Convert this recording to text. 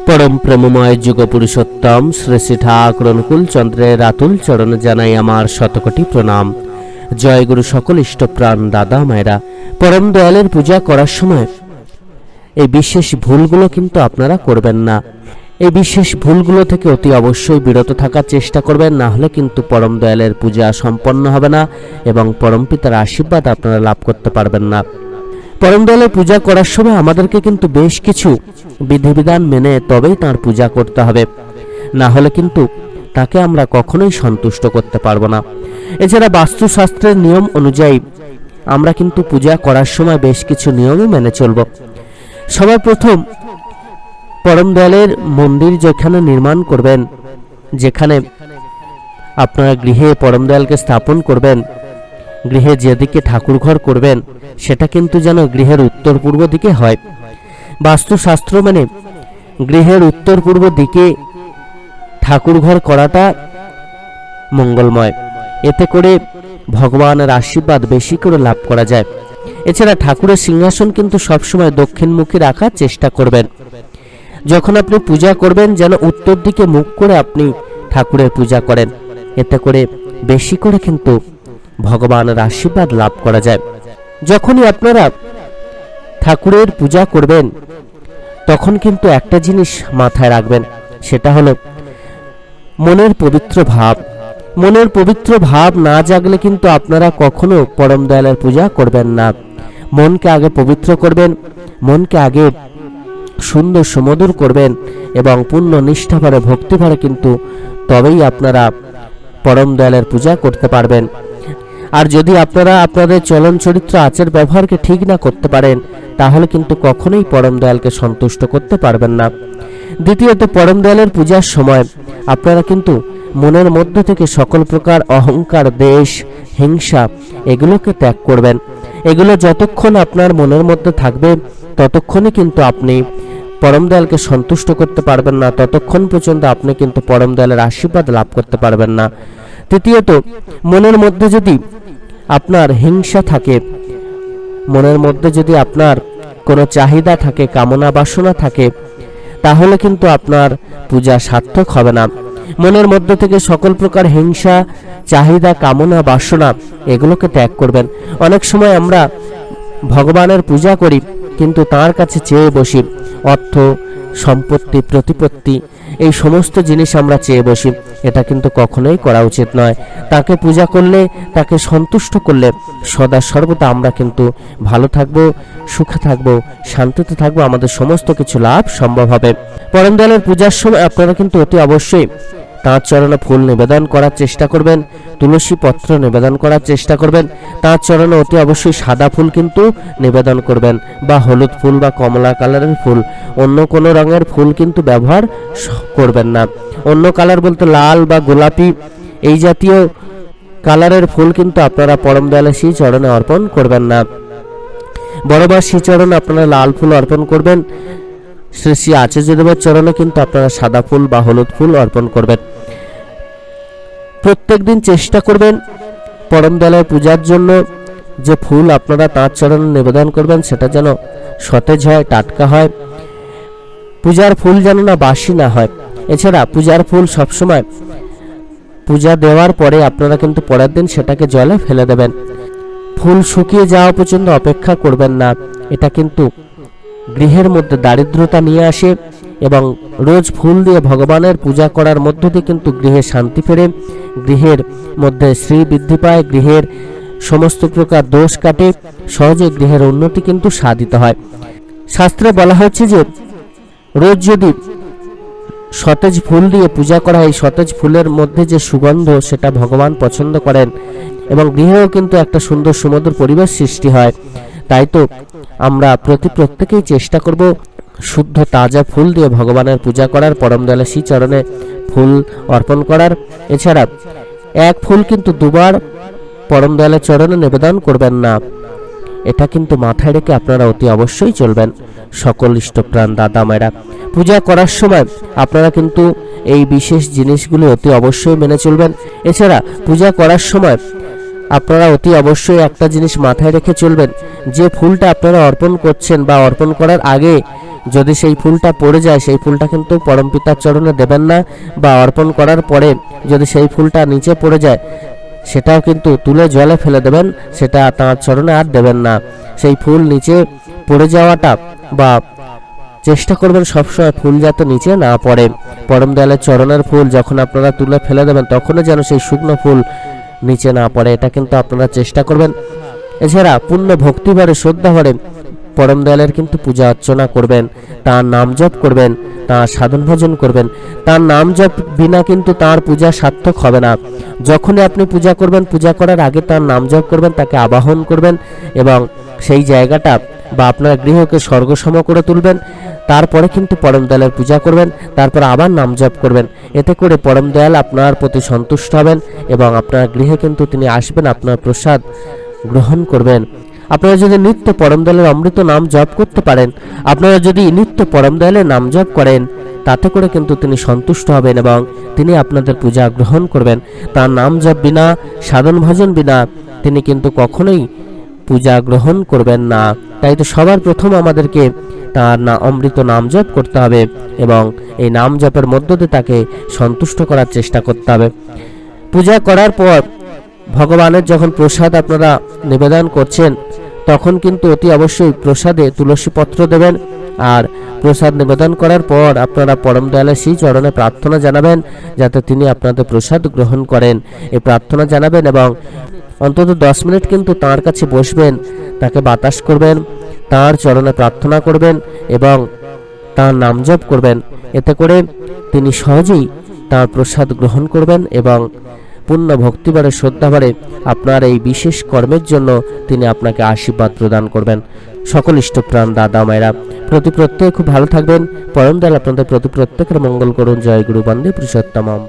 परम प्रेममय जुग पुरुषोत्तम श्री श्री ठाकुर अनुकूल चंद्रेर आतुल चरण जानाई आमार शतकोटी प्रणाम। जय गुरु सकल इष्टप्राण दादा मायरा। परम दयालेर पूजा करार समय এই বিশেষ ভুলগুলো কিন্তু আপনারা করবেন না। এই বিশেষ ভুলগুলো থেকে অতি অবশ্যই বিরত থাকার চেষ্টা করবেন, না হলে কিন্তু পরম দয়ালের পূজা সম্পন্ন হবে না এবং পরম পিতার আশীর্বাদ আপনারা লাভ করতে পারবেন না। পরম দয়ালের পূজা করার সময় আমাদেরকে কিন্তু বেশ কিছু বিধিবিধান মেনে তবেই তার পূজা করতে হবে, না হলে কিন্তু তাকে আমরা কখনোই সন্তুষ্ট করতে পারবো না। এছাড়া বাস্তুশাস্ত্রের নিয়ম অনুযায়ী আমরা কিন্তু পূজা করার সময় বেশ কিছু নিয়মও মেনে চলব। সবার প্রথম পরম দয়ালের মন্দির যেখানে নির্মাণ করবেন, যেখানে আপনারা গৃহে পরম দয়ালকে স্থাপন করবেন, গৃহে যেদিকে ঠাকুর ঘর করবেন সেটা কিন্তু যেন গৃহের উত্তর পূর্ব দিকে হয়। বাস্তুশাস্ত্র মানে গৃহের উত্তর পূর্ব দিকে ঠাকুর ঘর করাটা মঙ্গলময়, এতে করে ভগবানের আশীর্বাদ বেশি করে লাভ করা যায়। এছাড়া ঠাকুরের সিংহাসন কিন্তু সবসময় দক্ষিণমুখী রাখার চেষ্টা করবেন। যখন আপনি পূজা করবেন যেন উত্তর দিকে মুখ করে আপনি ঠাকুরের পূজা করেন, এতে করে বেশি করে কিন্তু ভগবানের আশীর্বাদ লাভ করা যায়। যখনই আপনারা ঠাকুরের পূজা করবেন তখন কিন্তু একটা জিনিস মাথায় রাখবেন, সেটা হলো মনের পবিত্র ভাব। মনের পবিত্র ভাব না জাগলে কিন্তু আপনারা কখনো পরম দয়ালের পূজা করবেন না। মনকে আগে পবিত্র করবেন, মনকে আগে সুন্দর সুমধুর করবেন এবং পূর্ণ নিষ্ঠাভরে ভক্তিভরে কিন্তু তবেই আপনারা পরম দয়ালের পূজা করতে পারবেন। আর যদি আপনারা আপনাদের চলন চরিত্র আচার ব্যবহারকে ঠিক না করতে পারেন তাহলে কিন্তু কখনোই পরম দয়ালকে সন্তুষ্ট করতে পারবেন না। দ্বিতীয়ত, পরম দয়ালের পূজার সময় আপনারা কিন্তু মনের মধ্য থেকে সকল প্রকার অহংকার, দেশ, হিংসা এগুলোকে ত্যাগ করবেন। এগুলো যতক্ষণ আপনার মনের মধ্যে থাকবে ততক্ষণই কিন্তু আপনি পরম দয়ালকে সন্তুষ্ট করতে পারবেন না, ততক্ষণ পর্যন্ত আপনি কিন্তু পরম দয়ালের আশীর্বাদ লাভ করতে পারবেন না। তৃতীয়ত, মনের মধ্যে যদি আপনার হিংসা থাকে, মনের মধ্যে যদি আপনার কোনো চাহিদা থাকে, কামনা বাসনা থাকে, তাহলে কিন্তু আপনার পূজা সার্থক হবে না। মনের মধ্যে থেকে সকল প্রকার হিংসা, চাহিদা, কামনা বাসনা এগুলোকে ত্যাগ করবেন। অনেক সময় আমরা ভগবানের পূজা করি কিন্তু তার কাছে চেয়ে বসি অর্থ, সম্পত্তি, প্রতিপত্তি, এই সমস্ত জিনিস আমরা চেয়ে বসি। এটা কিন্তু কখনোই করা উচিত নয়। তাকে পূজা করলে, তাকে সন্তুষ্ট করলে সদা সর্বদা আমরা কিন্তু ভালো থাকব, সুখে থাকব, শান্তিতে থাকবো, আমাদের সমস্ত কিছু লাভ সম্ভব হবে। পরম দয়ালের পূজার সময় আপনারা কিন্তু অতি অবশ্যই তাঁর চরণে ফুল নিবেদন করার চেষ্টা করবেন, তুলসী পত্র নিবেদন করার চেষ্টা করবেন। তাঁর চরণে অতি অবশ্যই সাদা ফুল কিন্তু নিবেদন করবেন, বা হলুদ ফুল বা কমলা কালারের ফুল, অন্য কোনো রঙের ফুল কিন্তু ব্যবহার করবেন না। অন্য কালার বলতে লাল বা গোলাপি এই জাতীয় কালারের ফুল কিন্তু আপনারা পরম দয়ালের শ্রী চরণে অর্পণ করবেন না। বড়বার শ্রী চরণে আপনারা লাল ফুল অর্পণ করবেন, শ্রী শ্রী আচার্যদেবের চরণে কিন্তু আপনারা সাদা ফুল বা হলুদ ফুল অর্পণ করবেন। প্রত্যেক দিন চেষ্টা করবেন পরম দয়ালের পূজার জন্য যে ফুল আপনারা তাঁর চরণে নিবেদন করবেন সেটা যেন সতেজ হয়, টাটকা হয়। পূজার ফুল যেন না বাসি না হয়। এছাড়া পূজার ফুল সবসময় পূজা দেওয়ার পরে আপনারা কিন্তু পরের দিন সেটাকে জলে ফেলে দেবেন। ফুল শুকিয়ে যাওয়া পর্যন্ত অপেক্ষা করবেন না। এটা কিন্তু গৃহের মধ্যে দারিদ্রতা নিয়ে আসে এবং রোজ ফুল দিয়ে ভগবানের পূজা করার মধ্য দিয়ে কিন্তু গৃহে শান্তি ফেরে, গৃহের মধ্যে শ্রী বৃদ্ধি পায়, গৃহের সমস্ত প্রকার দোষ কাটে, সহজে গৃহের উন্নতি কিন্তু সাধিত হয়। শাস্ত্রে বলা হয়েছে যে রোজ যদি সতেজ ফুল দিয়ে পূজা করা হয়, সতেজ ফুলের মধ্যে যে সুগন্ধ সেটা ভগবান পছন্দ করেন এবং গৃহেও কিন্তু একটা সুন্দর সুমধুর পরিবেশ সৃষ্টি হয়। তাই তো আমরা প্রত্যেকেই চেষ্টা করব শুদ্ধ তাজা ফুল দিয়ে ভগবানের পূজা করার, পরম দয়ালের শ্রী চরণে ফুল অর্পণ করার। এছাড়া এক ফুল কিন্তু দুবার পরম দয়ালের চরণে নিবেদন করবেন না, এটা কিন্তু মাথায় রেখে আপনারা অতি অবশ্যই চলবেন। সকল ইষ্টপ্রাণ দাদা মায়েরা, পূজা করার সময় আপনারা কিন্তু এই বিশেষ জিনিসগুলি অতি অবশ্যই মেনে চলবেন। এছাড়া পূজা করার সময় আপনারা অতি অবশ্যই একটা জিনিস মাথায় রেখে চলবেন, যে ফুলটা আপনারা অর্পণ করছেন বা অর্পণ করার আগে যদি সেই ফুলটা পড়ে যায়, সেই ফুলটা কিন্তু পরমপিতার চরণে দেবেন না, বা অর্পণ করার পরে যদি সেই ফুলটা নিচে পড়ে যায় সেটাও কিন্তু তুলে জলে ফেলে দেবেন, সেটা তাঁর চরণে আর দেবেন না। সেই ফুল নিচে পড়ে যাওয়াটা, বা চেষ্টা করবেন সবসময় ফুল যাতে নিচে না পড়ে। পরম দয়ালের চরণের ফুল যখন আপনারা তুলে ফেলে দেবেন তখনও যেন সেই শুকনো ফুল নিচে না পড়ে, এটা কিন্তু আপনারা চেষ্টা করবেন। এছাড়া পূর্ণ ভক্তিভরে শ্রদ্ধাভরে পরম দয়ালের কিন্তু পূজা অর্চনা করবেন, তার নাম জপ করবেন, তার সাধন ভজন করবেন। তার নাম জপ বিনা কিন্তু তার পূজা সার্থক হবে না। যখনই আপনি পূজা করবেন, পূজা করার আগে তার নাম জপ করবেন, তাকে আবাহন করবেন এবং সেই জায়গাটা বা আপনার গৃহকে স্বর্গসম করে তুলবেন। তারপরে কিন্তু পরম দয়ালের পূজা করবেন, তারপর আবার নাম জপ করবেন। এতে করে পরম দয়াল আপনার প্রতি সন্তুষ্ট হবেন এবং আপনার গৃহে কিন্তু তিনি আসবেন, আপনার প্রসাদ গ্রহণ করবেন। আপনারা যদি নিত্য পরম দয়ালের অমৃত নাম জপ করতে পারেন, আপনারা যদি নিত্য পরম দয়ালের নাম জপ করেন, তাতে করে কিন্তু তিনি সন্তুষ্ট হবেন এবং তিনি আপনাদের পূজা গ্রহণ করবেন। তার নাম জপ বিনা, সাধন ভজন বিনা তিনি কিন্তু কখনোই পূজা গ্রহণ করবেন না। তাই তো সবার প্রথম আমাদেরকে তার অমৃত নাম জপ করতে হবে এবং এই নাম জপের মধ্য দিয়ে তাকে সন্তুষ্ট করার চেষ্টা করতে হবে। পূজা করার পর ভগবানের যখন প্রসাদ আপনারা নিবেদন করছেন, তখন কিন্তু অতি অবশ্যই প্রসাদে তুলসী পত্র দেবেন। আর প্রসাদ নিবেদন করার পর আপনারা পরম দয়ালের সেই চরণে প্রার্থনা জানাবেন যাতে তিনি আপনাদের প্রসাদ গ্রহণ করেন, এই প্রার্থনা জানাবেন এবং অন্তত 10 মিনিট কিন্তু তাঁর কাছে বসবেন, তাকে বাতাস করবেন, তাঁর চরণে প্রার্থনা করবেন এবং তাঁর নাম জপ করবেন। এতে করে তিনি সহজেই তাঁর প্রসাদ গ্রহণ করবেন এবং পূর্ণ ভক্তিভরে শ্রদ্ধাভরে আপনার এই বিশেষ কর্মের জন্য তিনি আপনাকে আশীর্বাদ প্রদান করবেন। সকল ইষ্টপ্রাণ দাদা মায়েরা প্রত্যেকে খুব ভালো থাকবেন। পরম দয়াল আপনাদের প্রত্যেকের মঙ্গল করুন। জয় গুরু বন্দে পুরুষোত্তমম।